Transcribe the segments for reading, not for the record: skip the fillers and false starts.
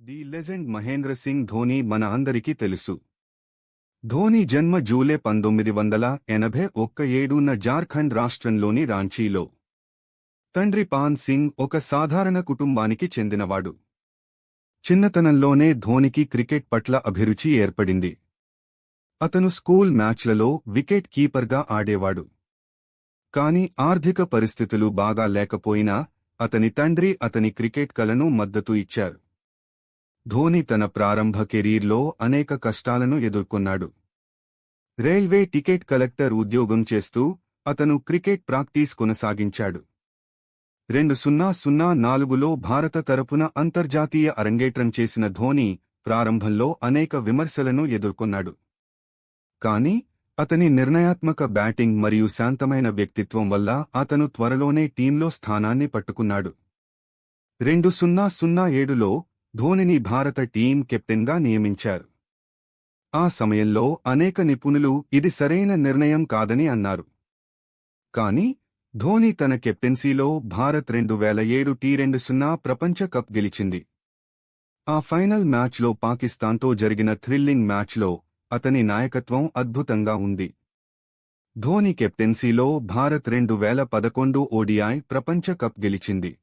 The legend Mahindra Singh Dhoni మన అందరికీ తెలుసు. ధోని జన్మ జూలై 1987న జార్ఖండ్ రాష్ట్రంలోని రాంచీలో. తండ్రి పాన్ సింగ్ ఒక సాధారణ కుటుంబానికి చెందినవాడు. చిన్నతనంలోనే ధోనికి క్రికెట్ పట్ల అభిరుచి ఏర్పడింది. అతను స్కూల్ మ్యాచ్లలో వికెట్ కీపర్గా ఆడేవాడు. కాని ఆర్థిక పరిస్థితులు బాగా లేకపోయినా అతని తండ్రి అతని క్రికెట్ కలను మద్దతు ఇచ్చారు. ధోని తన ప్రారంభ కెరీర్లో అనేక కష్టాలను ఎదుర్కొన్నాడు. రైల్వే టికెట్ కలెక్టర్ ఉద్యోగం చేస్తూ అతను క్రికెట్ ప్రాక్టీస్ కొనసాగించాడు. 2004లో భారత తరపున అంతర్జాతీయ అరంగేట్రం చేసిన ధోని ప్రారంభంలో అనేక విమర్శలను ఎదుర్కొన్నాడు. కాని అతని నిర్ణయాత్మక బ్యాటింగ్ మరియు శాంతమైన వ్యక్తిత్వం వల్ల అతను త్వరలోనే టీంలో స్థానాన్ని పట్టుకున్నాడు. 2007లో ధోనిని భారత టీం కెప్టెన్గా నియమించారు. ఆ సమయంలో అనేక నిపుణులు ఇది సరైన నిర్ణయం కాదని అన్నారు. కాని ధోని తన కెప్టెన్సీలో భారత్ 2007 టీ20 ప్రపంచ కప్ గెలిచింది. ఆ ఫైనల్ మ్యాచ్లో పాకిస్తాన్తో జరిగిన థ్రిల్లింగ్ మ్యాచ్లో అతని నాయకత్వం అద్భుతంగా ఉంది. ధోని కెప్టెన్సీలో భారత్ 2011 ఓడిఐ ప్రపంచ కప్ గెలిచింది.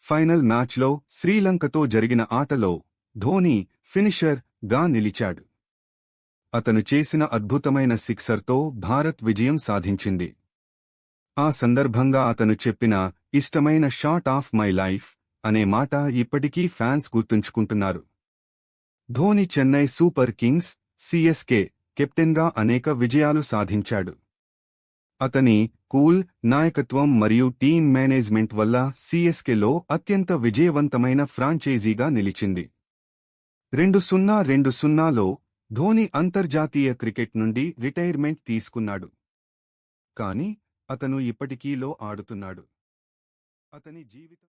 ఫైనల్ మ్యాచ్లో శ్రీలంకతో జరిగిన ఆటలో ధోని ఫినిషర్ గా నిలిచాడు. అతను చేసిన అద్భుతమైన సిక్సర్తో భారత్ విజయం సాధించింది. ఆ సందర్భంగా అతను చెప్పిన ఇష్టమైన షాట్ ఆఫ్ మై లైఫ్ అనే మాట ఇప్పటికీ ఫ్యాన్స్ గుర్తుంచుకుంటున్నారు. Dhoni Chennai super kings CSK కెప్టెన్గా అనేక విజయాలు సాధించాడు. అతని కూల్ నాయకత్వం మరియు టీమ్ మేనేజ్మెంట్ వల్ల సిఎస్కేలో అత్యంత విజయవంతమైన ఫ్రాంచైజీగా నిలిచింది. 2020లో ధోని అంతర్జాతీయ క్రికెట్ నుండి రిటైర్మెంట్ తీసుకున్నాడు. కాని అతను ఇప్పటికీ లో ఆడుతున్నాడు. అతని జీవితం